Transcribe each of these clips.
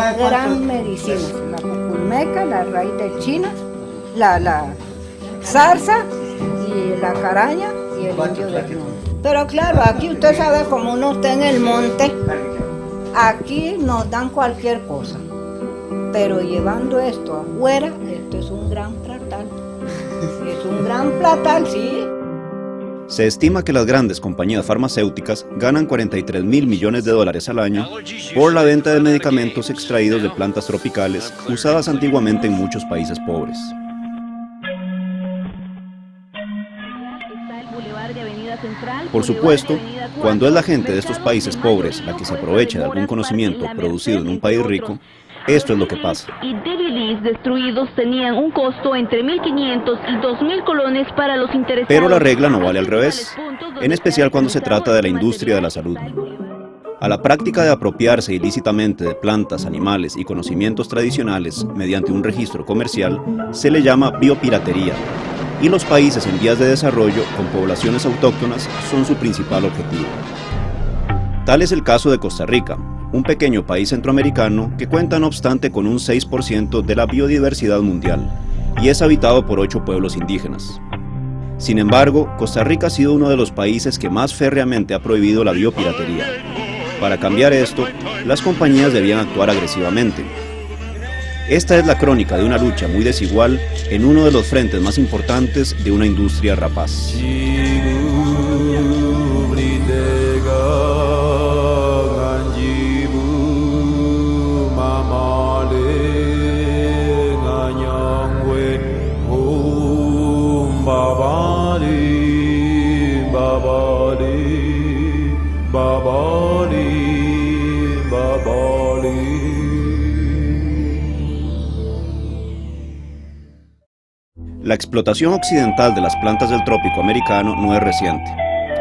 una gran medicina. La cuculmeca, la raíz de china, la zarza y la caraña y el indio de pluma. Pero claro, aquí usted sabe, como uno está en el monte, aquí nos dan cualquier cosa. Pero llevando esto afuera, esto es un gran platal. Es un gran platal, sí. Se estima que las grandes compañías farmacéuticas ganan 43.000 millones de dólares al año por la venta de medicamentos extraídos de plantas tropicales usadas antiguamente en muchos países pobres. Por supuesto, cuando es la gente de estos países pobres la que se aprovecha de algún conocimiento producido en un país rico, esto es lo que pasa. Y DVDs destruidos tenían un costo entre 1.500 y 2.000 colones para los interesados. Pero la regla no vale al revés, en especial cuando se trata de la industria de la salud. A la práctica de apropiarse ilícitamente de plantas, animales y conocimientos tradicionales mediante un registro comercial se le llama biopiratería, y los países en vías de desarrollo con poblaciones autóctonas son su principal objetivo. Tal es el caso de Costa Rica, un pequeño país centroamericano que cuenta no obstante con un 6% de la biodiversidad mundial y es habitado por 8 pueblos indígenas. Sin embargo, Costa Rica ha sido uno de los países que más férreamente ha prohibido la biopiratería. Para cambiar esto, las compañías debían actuar agresivamente. Esta es la crónica de una lucha muy desigual en uno de los frentes más importantes de una industria rapaz. La explotación occidental de las plantas del trópico americano no es reciente.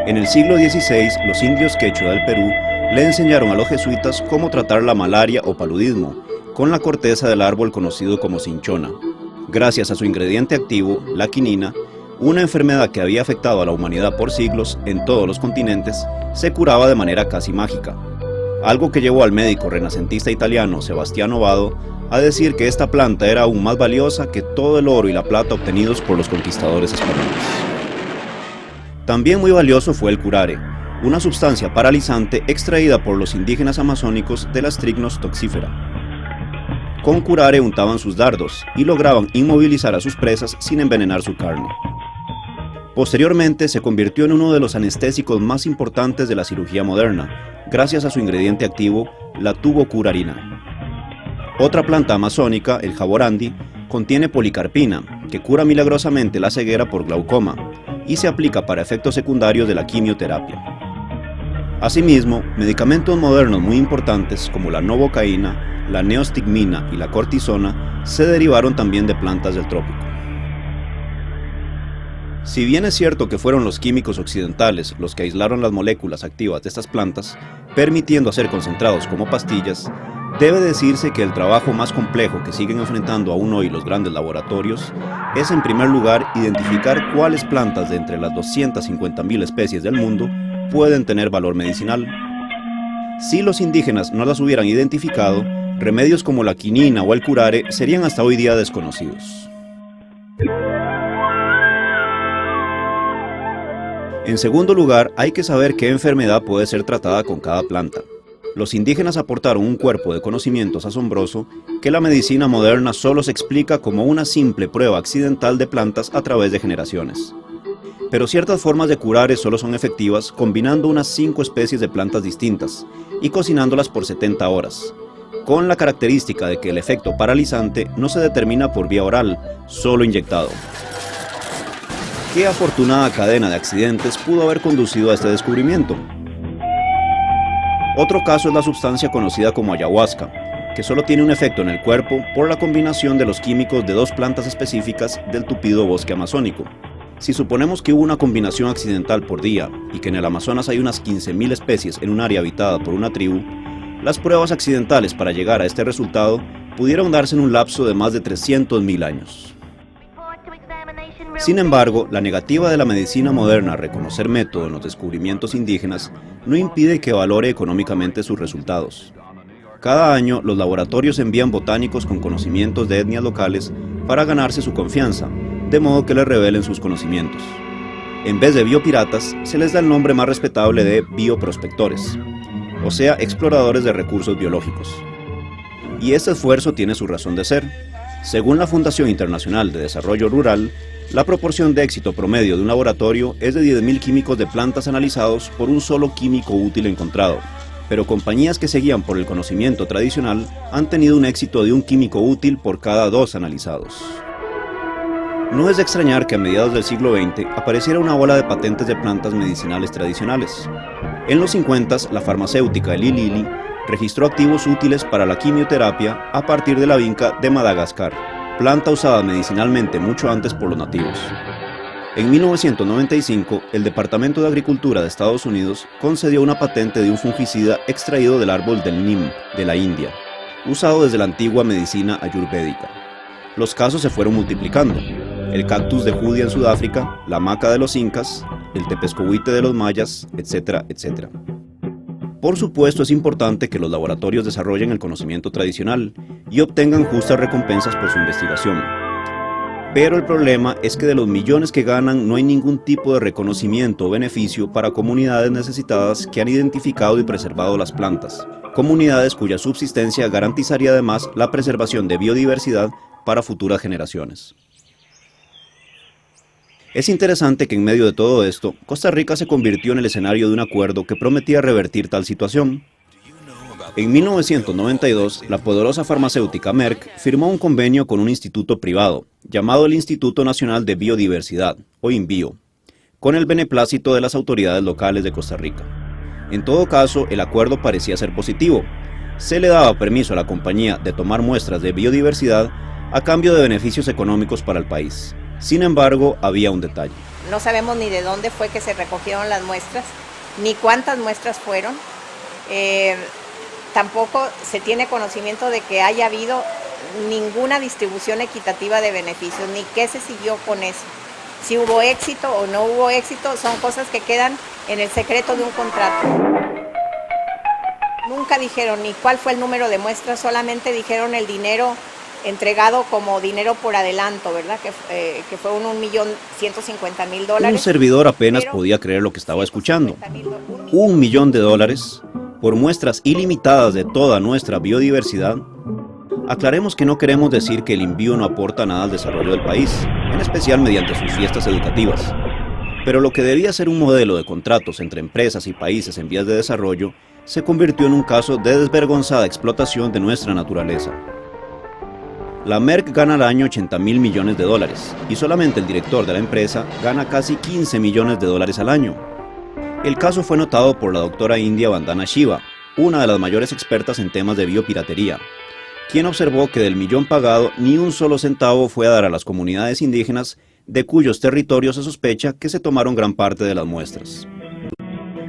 En el siglo XVI, los indios quechua del Perú le enseñaron a los jesuitas cómo tratar la malaria o paludismo con la corteza del árbol conocido como cinchona. Gracias a su ingrediente activo, la quinina, una enfermedad que había afectado a la humanidad por siglos en todos los continentes, se curaba de manera casi mágica. Algo que llevó al médico renacentista italiano Sebastiano Vado a decir que esta planta era aún más valiosa que todo el oro y la plata obtenidos por los conquistadores españoles. También muy valioso fue el curare, una sustancia paralizante extraída por los indígenas amazónicos de la Strychnos toxifera. Con curare untaban sus dardos y lograban inmovilizar a sus presas sin envenenar su carne. Posteriormente se convirtió en uno de los anestésicos más importantes de la cirugía moderna, gracias a su ingrediente activo, la tubocurarina. Otra planta amazónica, el jaborandi, contiene policarpina, que cura milagrosamente la ceguera por glaucoma y se aplica para efectos secundarios de la quimioterapia. Asimismo, medicamentos modernos muy importantes como la novocaína, la neostigmina y la cortisona se derivaron también de plantas del trópico. Si bien es cierto que fueron los químicos occidentales los que aislaron las moléculas activas de estas plantas, permitiendo hacer concentrados como pastillas, debe decirse que el trabajo más complejo que siguen enfrentando aún hoy los grandes laboratorios es en primer lugar identificar cuáles plantas de entre las 250.000 especies del mundo pueden tener valor medicinal. Si los indígenas no las hubieran identificado, remedios como la quinina o el curare serían hasta hoy día desconocidos. En segundo lugar, hay que saber qué enfermedad puede ser tratada con cada planta. Los indígenas aportaron un cuerpo de conocimientos asombroso que la medicina moderna solo se explica como una simple prueba accidental de plantas a través de generaciones. Pero ciertas formas de curare solo son efectivas combinando unas 5 especies de plantas distintas y cocinándolas por 70 horas, con la característica de que el efecto paralizante no se determina por vía oral, solo inyectado. ¿Qué afortunada cadena de accidentes pudo haber conducido a este descubrimiento? Otro caso es la sustancia conocida como ayahuasca, que solo tiene un efecto en el cuerpo por la combinación de los químicos de 2 plantas específicas del tupido bosque amazónico. Si suponemos que hubo una combinación accidental por día y que en el Amazonas hay unas 15.000 especies en un área habitada por una tribu, las pruebas accidentales para llegar a este resultado pudieron darse en un lapso de más de 300.000 años. Sin embargo, la negativa de la medicina moderna a reconocer método en los descubrimientos indígenas no impide que valore económicamente sus resultados. Cada año, los laboratorios envían botánicos con conocimientos de etnias locales para ganarse su confianza, de modo que les revelen sus conocimientos. En vez de biopiratas, se les da el nombre más respetable de bioprospectores, o sea, exploradores de recursos biológicos. Y este esfuerzo tiene su razón de ser. Según la Fundación Internacional de Desarrollo Rural, la proporción de éxito promedio de un laboratorio es de 10.000 químicos de plantas analizados por un solo químico útil encontrado, pero compañías que se guían por el conocimiento tradicional han tenido un éxito de un químico útil por cada 2 analizados. No es de extrañar que a mediados del siglo XX apareciera una ola de patentes de plantas medicinales tradicionales. En los 50s, la farmacéutica Eli Lilly registró activos útiles para la quimioterapia a partir de la vinca de Madagascar, planta usada medicinalmente mucho antes por los nativos. En 1995, el Departamento de Agricultura de Estados Unidos concedió una patente de un fungicida extraído del árbol del Neem, de la India, usado desde la antigua medicina ayurvédica. Los casos se fueron multiplicando. El cactus de Judia en Sudáfrica, la maca de los incas, el tepescohuite de los mayas, etcétera, etcétera. Por supuesto, es importante que los laboratorios desarrollen el conocimiento tradicional y obtengan justas recompensas por su investigación. Pero el problema es que de los millones que ganan no hay ningún tipo de reconocimiento o beneficio para comunidades necesitadas que han identificado y preservado las plantas, comunidades cuya subsistencia garantizaría además la preservación de biodiversidad para futuras generaciones. Es interesante que en medio de todo esto, Costa Rica se convirtió en el escenario de un acuerdo que prometía revertir tal situación. En 1992, la poderosa farmacéutica Merck firmó un convenio con un instituto privado, llamado el Instituto Nacional de Biodiversidad, o INBio, con el beneplácito de las autoridades locales de Costa Rica. En todo caso, el acuerdo parecía ser positivo. Se le daba permiso a la compañía de tomar muestras de biodiversidad a cambio de beneficios económicos para el país. Sin embargo, había un detalle. No sabemos ni de dónde fue que se recogieron las muestras, ni cuántas muestras fueron. Tampoco se tiene conocimiento de que haya habido ninguna distribución equitativa de beneficios, ni qué se siguió con eso. Si hubo éxito o no hubo éxito, son cosas que quedan en el secreto de un contrato. Nunca dijeron ni cuál fue el número de muestras, solamente dijeron el dinero entregado como dinero por adelanto, ¿verdad? Que fue $1.150.000. Un servidor apenas podía creer lo que estaba escuchando. $1 millón por muestras ilimitadas de toda nuestra biodiversidad. Aclaremos que no queremos decir que el INBio no aporta nada al desarrollo del país, en especial mediante sus fiestas educativas. Pero lo que debía ser un modelo de contratos entre empresas y países en vías de desarrollo se convirtió en un caso de desvergonzada explotación de nuestra naturaleza. La Merck gana al año $80.000 millones y solamente el director de la empresa gana casi $15 millones al año. El caso fue notado por la doctora india Vandana Shiva, una de las mayores expertas en temas de biopiratería, quien observó que del millón pagado ni un solo centavo fue a dar a las comunidades indígenas de cuyos territorios se sospecha que se tomaron gran parte de las muestras.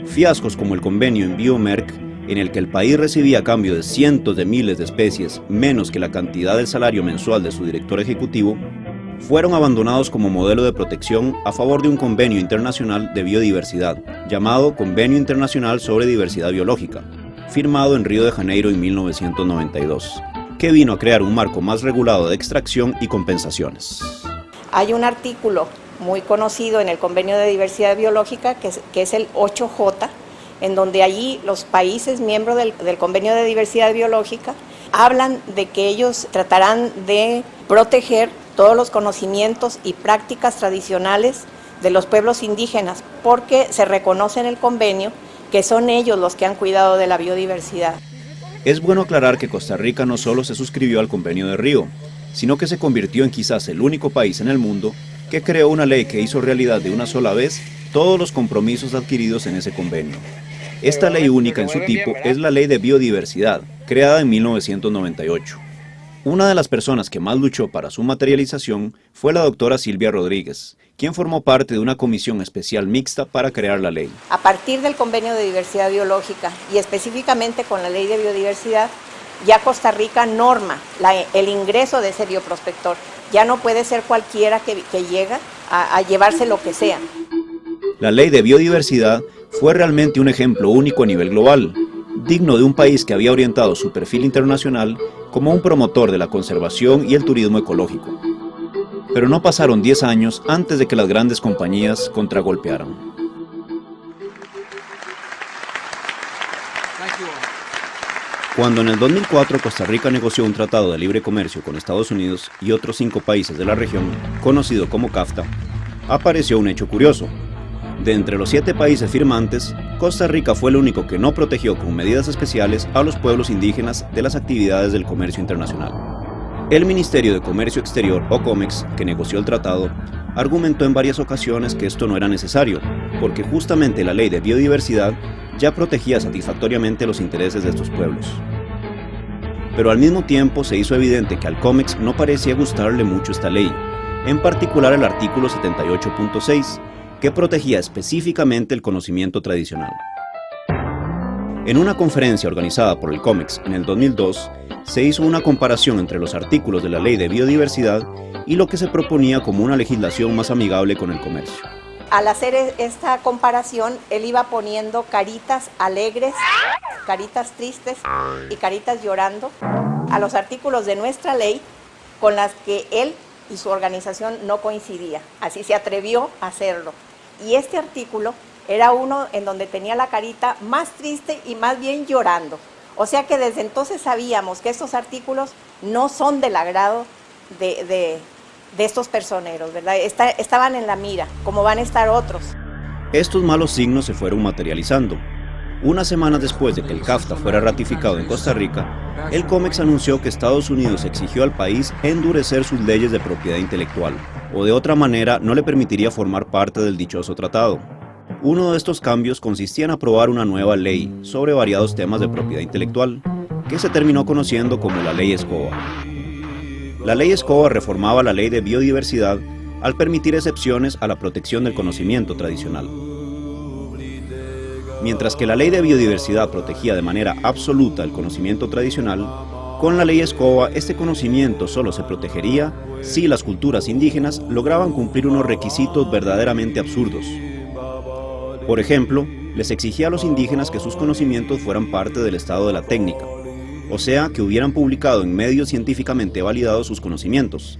Fiascos como el convenio INBio-Merck, en el que el país recibía a cambio de cientos de miles de especies menos que la cantidad del salario mensual de su director ejecutivo, fueron abandonados como modelo de protección a favor de un convenio internacional de biodiversidad, llamado Convenio Internacional sobre Diversidad Biológica, firmado en Río de Janeiro en 1992, que vino a crear un marco más regulado de extracción y compensaciones. Hay un artículo muy conocido en el Convenio de Diversidad Biológica, que es el 8J, en donde allí los países miembros del Convenio de Diversidad Biológica hablan de que ellos tratarán de proteger todos los conocimientos y prácticas tradicionales de los pueblos indígenas, porque se reconoce en el convenio que son ellos los que han cuidado de la biodiversidad. Es bueno aclarar que Costa Rica no solo se suscribió al Convenio de Río, sino que se convirtió en quizás el único país en el mundo que creó una ley que hizo realidad de una sola vez todos los compromisos adquiridos en ese convenio. Esta ley única en su tipo es la Ley de Biodiversidad, creada en 1998. Una de las personas que más luchó para su materialización fue la doctora Silvia Rodríguez, quien formó parte de una comisión especial mixta para crear la ley. A partir del Convenio de Diversidad Biológica y específicamente con la Ley de Biodiversidad, ya Costa Rica norma el ingreso de ese bioprospector. Ya no puede ser cualquiera que llega a llevarse lo que sea. La Ley de Biodiversidad fue realmente un ejemplo único a nivel global, digno de un país que había orientado su perfil internacional como un promotor de la conservación y el turismo ecológico. Pero no pasaron 10 años antes de que las grandes compañías contragolpearan. Cuando en el 2004 Costa Rica negoció un tratado de libre comercio con Estados Unidos y otros 5 países de la región, conocido como CAFTA, apareció un hecho curioso. De entre los 7 países firmantes, Costa Rica fue el único que no protegió con medidas especiales a los pueblos indígenas de las actividades del comercio internacional. El Ministerio de Comercio Exterior, o COMEX, que negoció el tratado, argumentó en varias ocasiones que esto no era necesario, porque justamente la Ley de Biodiversidad ya protegía satisfactoriamente los intereses de estos pueblos. Pero al mismo tiempo se hizo evidente que al COMEX no parecía gustarle mucho esta ley, en particular el artículo 78.6, que protegía específicamente el conocimiento tradicional. En una conferencia organizada por el COMEX en el 2002, se hizo una comparación entre los artículos de la Ley de Biodiversidad y lo que se proponía como una legislación más amigable con el comercio. Al hacer esta comparación, él iba poniendo caritas alegres, caritas tristes y caritas llorando a los artículos de nuestra ley con las que él y su organización no coincidía. Así se atrevió a hacerlo. Y este artículo era uno en donde tenía la carita más triste y más bien llorando. O sea que desde entonces sabíamos que estos artículos no son del agrado de estos personeros, ¿verdad? Estaban en la mira, como van a estar otros. Estos malos signos se fueron materializando. Unas semanas después de que el CAFTA fuera ratificado en Costa Rica, el COMEX anunció que Estados Unidos exigió al país endurecer sus leyes de propiedad intelectual, o de otra manera no le permitiría formar parte del dichoso tratado. Uno de estos cambios consistía en aprobar una nueva ley sobre variados temas de propiedad intelectual, que se terminó conociendo como la Ley Escobar. La Ley Escobar reformaba la Ley de Biodiversidad al permitir excepciones a la protección del conocimiento tradicional. Mientras que la Ley de Biodiversidad protegía de manera absoluta el conocimiento tradicional, con la Ley Escobar este conocimiento solo se protegería si las culturas indígenas lograban cumplir unos requisitos verdaderamente absurdos. Por ejemplo, les exigía a los indígenas que sus conocimientos fueran parte del estado de la técnica, o sea, que hubieran publicado en medios científicamente validados sus conocimientos,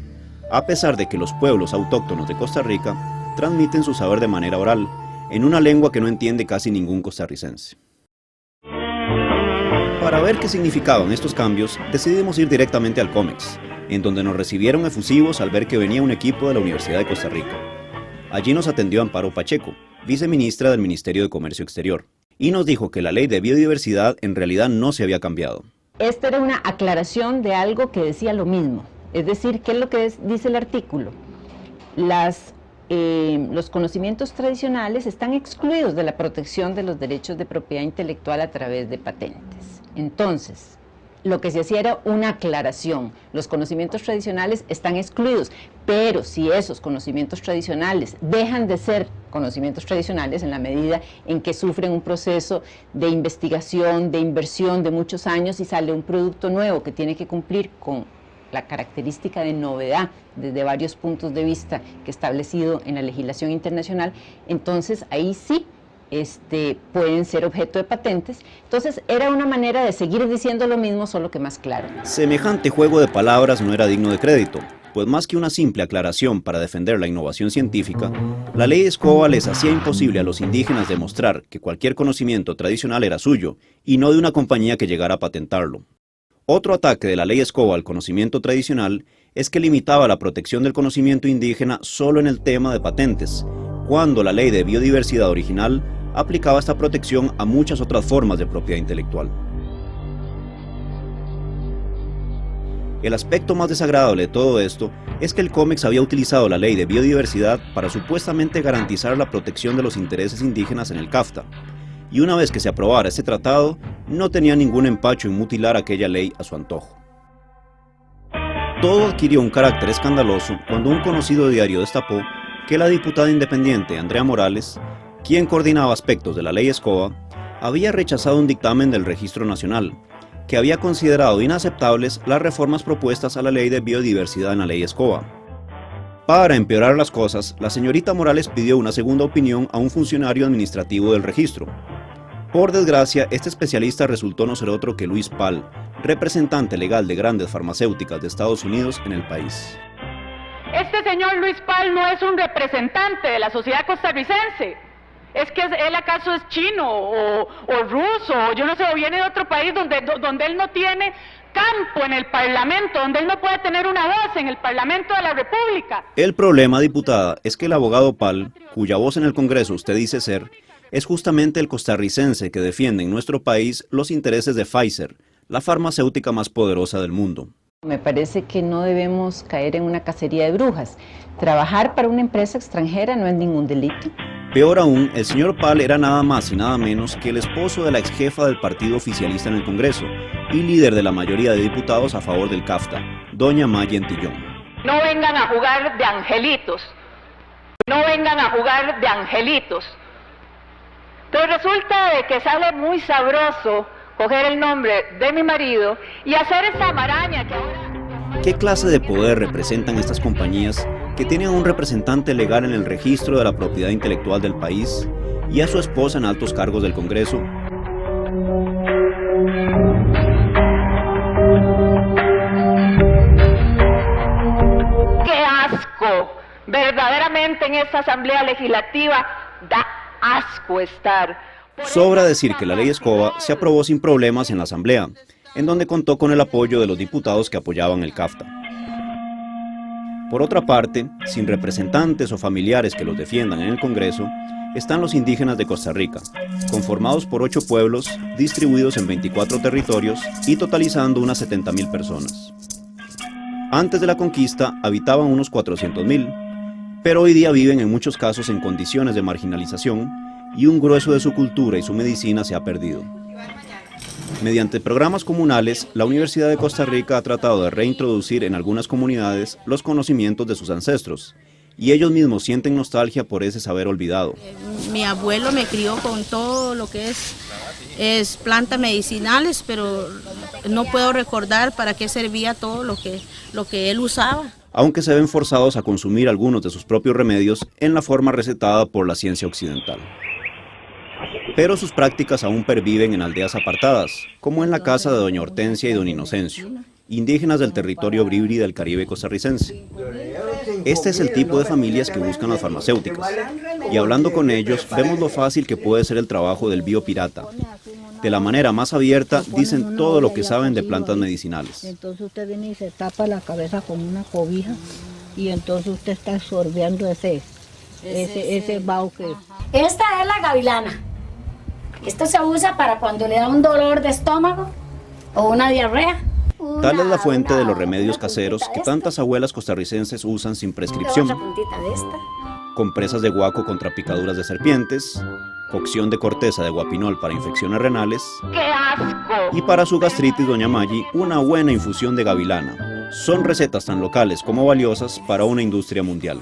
a pesar de que los pueblos autóctonos de Costa Rica transmiten su saber de manera oral, en una lengua que no entiende casi ningún costarricense. Para ver qué significaban estos cambios, decidimos ir directamente al COMEX, en donde nos recibieron efusivos al ver que venía un equipo de la Universidad de Costa Rica. Allí nos atendió Amparo Pacheco, viceministra del Ministerio de Comercio Exterior, y nos dijo que la Ley de Biodiversidad en realidad no se había cambiado. Esta era una aclaración de algo que decía lo mismo, es decir, ¿qué es lo que dice el artículo? Los conocimientos tradicionales están excluidos de la protección de los derechos de propiedad intelectual a través de patentes. Entonces, lo que se hacía era una aclaración, los conocimientos tradicionales están excluidos, pero si esos conocimientos tradicionales dejan de ser conocimientos tradicionales en la medida en que sufren un proceso de investigación, de inversión de muchos años y sale un producto nuevo que tiene que cumplir con la característica de novedad desde varios puntos de vista que establecido en la legislación internacional, entonces ahí sí pueden ser objeto de patentes. Entonces era una manera de seguir diciendo lo mismo, solo que más claro. Semejante juego de palabras no era digno de crédito, pues más que una simple aclaración para defender la innovación científica, la Ley Escobar les hacía imposible a los indígenas demostrar que cualquier conocimiento tradicional era suyo, y no de una compañía que llegara a patentarlo. Otro ataque de la Ley Escobar al conocimiento tradicional es que limitaba la protección del conocimiento indígena solo en el tema de patentes, cuando la Ley de Biodiversidad original aplicaba esta protección a muchas otras formas de propiedad intelectual. El aspecto más desagradable de todo esto es que el COMEX había utilizado la Ley de Biodiversidad para supuestamente garantizar la protección de los intereses indígenas en el CAFTA, y una vez que se aprobara este tratado, no tenía ningún empacho en mutilar aquella ley a su antojo. Todo adquirió un carácter escandaloso cuando un conocido diario destapó que la diputada independiente Andrea Morales, quien coordinaba aspectos de la Ley Escobar, había rechazado un dictamen del Registro Nacional, que había considerado inaceptables las reformas propuestas a la Ley de Biodiversidad en la Ley Escobar. Para empeorar las cosas, la señorita Morales pidió una segunda opinión a un funcionario administrativo del registro. Por desgracia, este especialista resultó no ser otro que Luis Pal, representante legal de grandes farmacéuticas de Estados Unidos en el país. Este señor Luis Pal no es un representante de la sociedad costarricense. ¿Es que él acaso es chino o ruso, o yo no sé, o viene de otro país donde él no tiene campo en el Parlamento, donde él no puede tener una voz en el Parlamento de la República? El problema, diputada, es que el abogado Pal, cuya voz en el Congreso usted dice ser, es justamente el costarricense que defiende en nuestro país los intereses de Pfizer, la farmacéutica más poderosa del mundo. Me parece que no debemos caer en una cacería de brujas. Trabajar para una empresa extranjera no es ningún delito. Peor aún, el señor Pal era nada más y nada menos que el esposo de la ex jefa del partido oficialista en el Congreso y líder de la mayoría de diputados a favor del CAFTA, doña Maya Antillón. No vengan a jugar de angelitos. No vengan a jugar de angelitos. Pero resulta de que sale muy sabroso coger el nombre de mi marido y hacer esa maraña que ahora... ¿Qué clase de poder representan estas compañías que tienen a un representante legal en el registro de la propiedad intelectual del país y a su esposa en altos cargos del Congreso? ¡Qué asco! Verdaderamente en esta Asamblea Legislativa da asco estar. Sobra decir que la ley Escoba se aprobó sin problemas en la Asamblea, en donde contó con el apoyo de los diputados que apoyaban el CAFTA. Por otra parte, sin representantes o familiares que los defiendan en el Congreso, están los indígenas de Costa Rica, conformados por 8 pueblos, distribuidos en 24 territorios y totalizando unas 70,000 personas. Antes de la conquista habitaban unos 400,000, pero hoy día viven en muchos casos en condiciones de marginalización y un grueso de su cultura y su medicina se ha perdido. Mediante programas comunales, la Universidad de Costa Rica ha tratado de reintroducir en algunas comunidades los conocimientos de sus ancestros, y ellos mismos sienten nostalgia por ese saber olvidado. Mi abuelo me crió con todo lo que es plantas medicinales, pero no puedo recordar para qué servía todo lo que él usaba. Aunque se ven forzados a consumir algunos de sus propios remedios en la forma recetada por la ciencia occidental. Pero sus prácticas aún perviven en aldeas apartadas, como en la casa de doña Hortensia y don Inocencio, indígenas del territorio bribri del Caribe costarricense. Este es el tipo de familias que buscan las farmacéuticas, y hablando con ellos vemos lo fácil que puede ser el trabajo del biopirata. De la manera más abierta dicen todo lo que saben de plantas medicinales. Entonces usted viene y se tapa la cabeza con una cobija y entonces usted está sorbeando ese vaho que... Esta es la gavilana. Esto se usa para cuando le da un dolor de estómago o una diarrea. Tal es la fuente de los remedios caseros que tantas abuelas costarricenses usan sin prescripción. Otra puntita de esta. Compresas de guaco contra picaduras de serpientes, cocción de corteza de guapinol para infecciones renales, ¡qué asco! y para su gastritis, doña Maggi, una buena infusión de gavilana. Son recetas tan locales como valiosas para una industria mundial.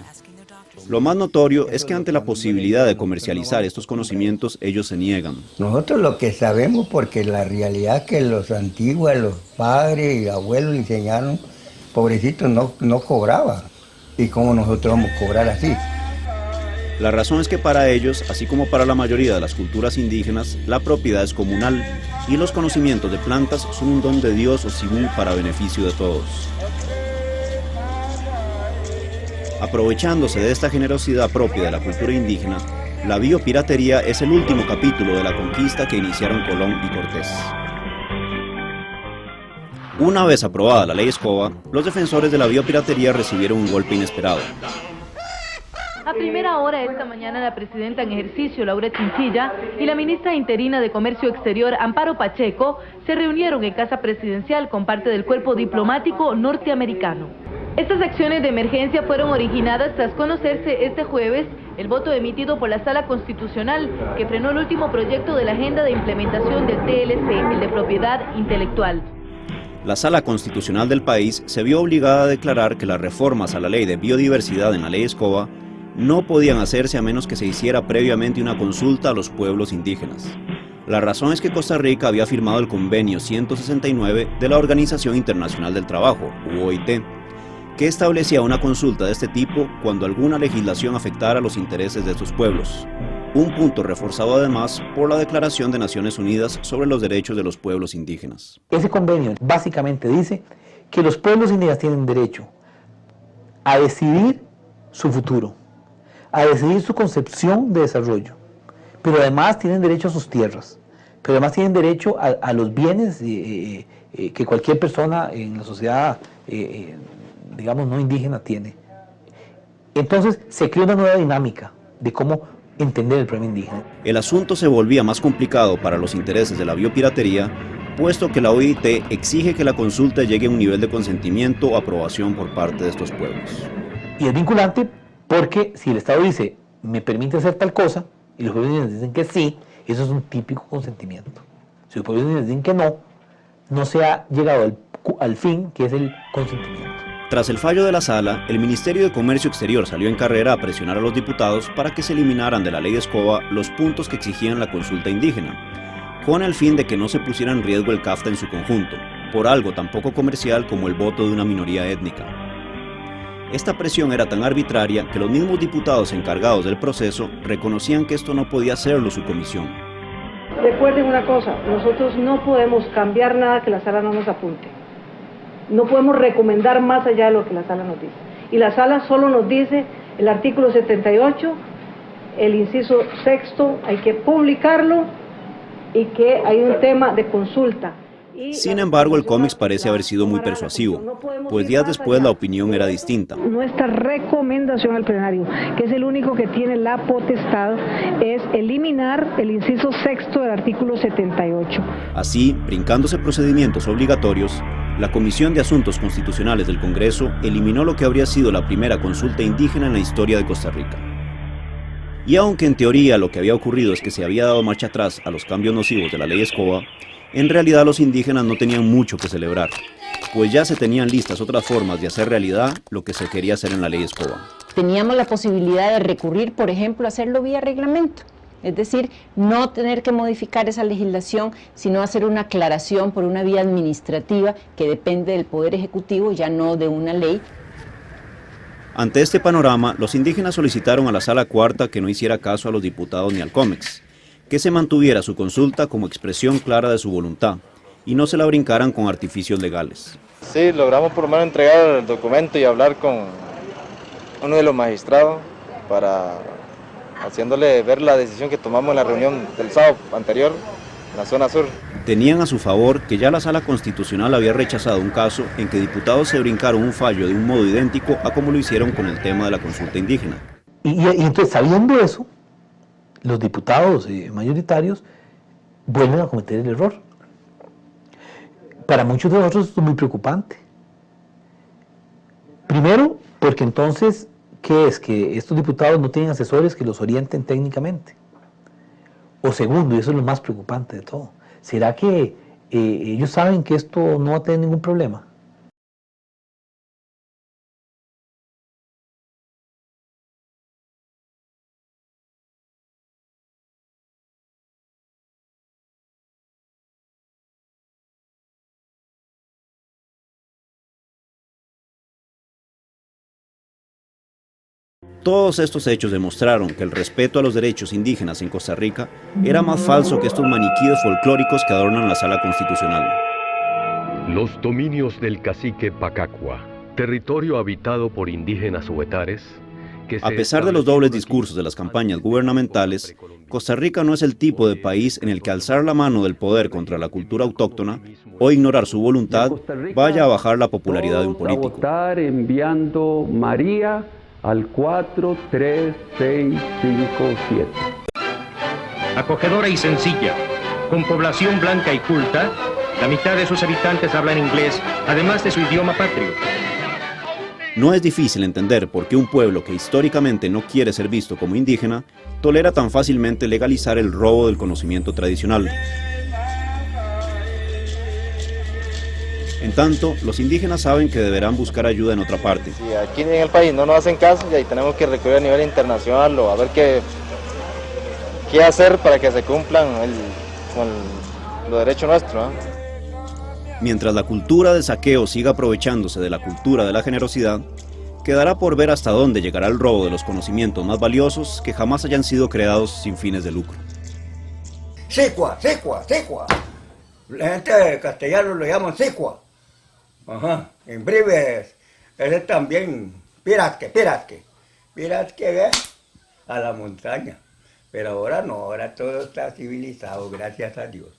Lo más notorio es que ante la posibilidad de comercializar estos conocimientos, ellos se niegan. Nosotros lo que sabemos, porque la realidad que los antiguos, los padres y abuelos le enseñaron, pobrecitos no cobraba. ¿Y cómo nosotros vamos a cobrar así? La razón es que para ellos, así como para la mayoría de las culturas indígenas, la propiedad es comunal y los conocimientos de plantas son un don de Dios o simul para beneficio de todos. Aprovechándose de esta generosidad propia de la cultura indígena, la biopiratería es el último capítulo de la conquista que iniciaron Colón y Cortés. Una vez aprobada la ley Escoba, los defensores de la biopiratería recibieron un golpe inesperado. A primera hora esta mañana la presidenta en ejercicio, Laura Chinchilla, y la ministra interina de Comercio Exterior, Amparo Pacheco, se reunieron en Casa Presidencial con parte del cuerpo diplomático norteamericano. Estas acciones de emergencia fueron originadas tras conocerse este jueves el voto emitido por la Sala Constitucional que frenó el último proyecto de la agenda de implementación del TLC, el de propiedad intelectual. La Sala Constitucional del país se vio obligada a declarar que las reformas a la ley de biodiversidad en la ley Escoba no podían hacerse a menos que se hiciera previamente una consulta a los pueblos indígenas. La razón es que Costa Rica había firmado el Convenio 169 de la Organización Internacional del Trabajo, OIT, que establecía una consulta de este tipo cuando alguna legislación afectara los intereses de estos pueblos. un punto reforzado además por la Declaración de Naciones Unidas sobre los Derechos de los Pueblos Indígenas. Ese convenio básicamente dice que los pueblos indígenas tienen derecho a decidir su futuro, a decidir su concepción de desarrollo, pero además tienen derecho a sus tierras, pero además tienen derecho a los bienes que cualquier persona en la sociedad, digamos, no indígena tiene. Entonces se crea una nueva dinámica de cómo entender el problema indígena. El asunto se volvía más complicado para los intereses de la biopiratería, puesto que la OIT exige que la consulta llegue a un nivel de consentimiento o aprobación por parte de estos pueblos. Y es vinculante porque si el Estado dice, me permite hacer tal cosa, y los pueblos indígenas dicen que sí, eso es un típico consentimiento. Si los pueblos indígenas dicen que no, no se ha llegado al fin, que es el consentimiento. Tras el fallo de la Sala, el Ministerio de Comercio Exterior salió en carrera a presionar a los diputados para que se eliminaran de la Ley de Escoba los puntos que exigían la consulta indígena, con el fin de que no se pusiera en riesgo el CAFTA en su conjunto, por algo tan poco comercial como el voto de una minoría étnica. Esta presión era tan arbitraria que los mismos diputados encargados del proceso reconocían que esto no podía hacerlo su comisión. Recuerden una cosa, nosotros no podemos cambiar nada que la Sala no nos apunte. No podemos recomendar más allá de lo que la Sala nos dice. Y la Sala solo nos dice el artículo 78, el inciso sexto, hay que publicarlo y que hay un tema de consulta. Sin embargo, el COMEX parece haber sido muy persuasivo, pues días después la opinión era distinta. Nuestra recomendación al plenario, que es el único que tiene la potestad, es eliminar el inciso sexto del artículo 78. Así, brincándose procedimientos obligatorios, la Comisión de Asuntos Constitucionales del Congreso eliminó lo que habría sido la primera consulta indígena en la historia de Costa Rica. Y aunque en teoría lo que había ocurrido es que se había dado marcha atrás a los cambios nocivos de la Ley Escoba, en realidad los indígenas no tenían mucho que celebrar, pues ya se tenían listas otras formas de hacer realidad lo que se quería hacer en la Ley Escoba. Teníamos la posibilidad de recurrir, por ejemplo, a hacerlo vía reglamento. Es decir, no tener que modificar esa legislación, sino hacer una aclaración por una vía administrativa que depende del Poder Ejecutivo, ya no de una ley. Ante este panorama, los indígenas solicitaron a la Sala Cuarta que no hiciera caso a los diputados ni al COMEX, que se mantuviera su consulta como expresión clara de su voluntad y no se la brincaran con artificios legales. Sí, logramos por lo menos entregar el documento y hablar con uno de los magistrados para haciéndole ver la decisión que tomamos en la reunión del sábado anterior en la zona sur. Tenían a su favor que ya la Sala Constitucional había rechazado un caso en que diputados se brincaron un fallo de un modo idéntico a como lo hicieron con el tema de la consulta indígena. Y entonces, sabiendo eso, los diputados mayoritarios vuelven a cometer el error. Para muchos de nosotros esto es muy preocupante. Primero, porque entonces, ¿qué es? Que estos diputados no tienen asesores que los orienten técnicamente. O segundo, y eso es lo más preocupante de todo, ¿será que ellos saben que esto no va a tener ningún problema? Todos estos hechos demostraron que el respeto a los derechos indígenas en Costa Rica era más falso que estos maniquíes folclóricos que adornan la Sala Constitucional. Los dominios del cacique Pacacua, territorio habitado por indígenas huetares. A pesar de los dobles discursos de las campañas gubernamentales, Costa Rica no es el tipo de país en el que alzar la mano del poder contra la cultura autóctona o ignorar su voluntad vaya a bajar la popularidad de un político. A votar enviando María al 43657. Acogedora y sencilla, con población blanca y culta, la mitad de sus habitantes hablan inglés, además de su idioma patrio. No es difícil entender por qué un pueblo que históricamente no quiere ser visto como indígena tolera tan fácilmente legalizar el robo del conocimiento tradicional. En tanto, los indígenas saben que deberán buscar ayuda en otra parte. Si aquí en el país no nos hacen caso, y ahí tenemos que recurrir a nivel internacional o a ver qué hacer para que se cumplan con los derechos nuestros, ¿eh? Mientras la cultura del saqueo siga aprovechándose de la cultura de la generosidad, Quedará por ver hasta dónde llegará el robo de los conocimientos más valiosos que jamás hayan sido creados sin fines de lucro. Sicua, sicua, sicua. La gente de castellano lo llaman sicua. Ajá. En breve es también piratque. Piratque ve a la montaña. Pero ahora no, ahora todo está civilizado, gracias a Dios.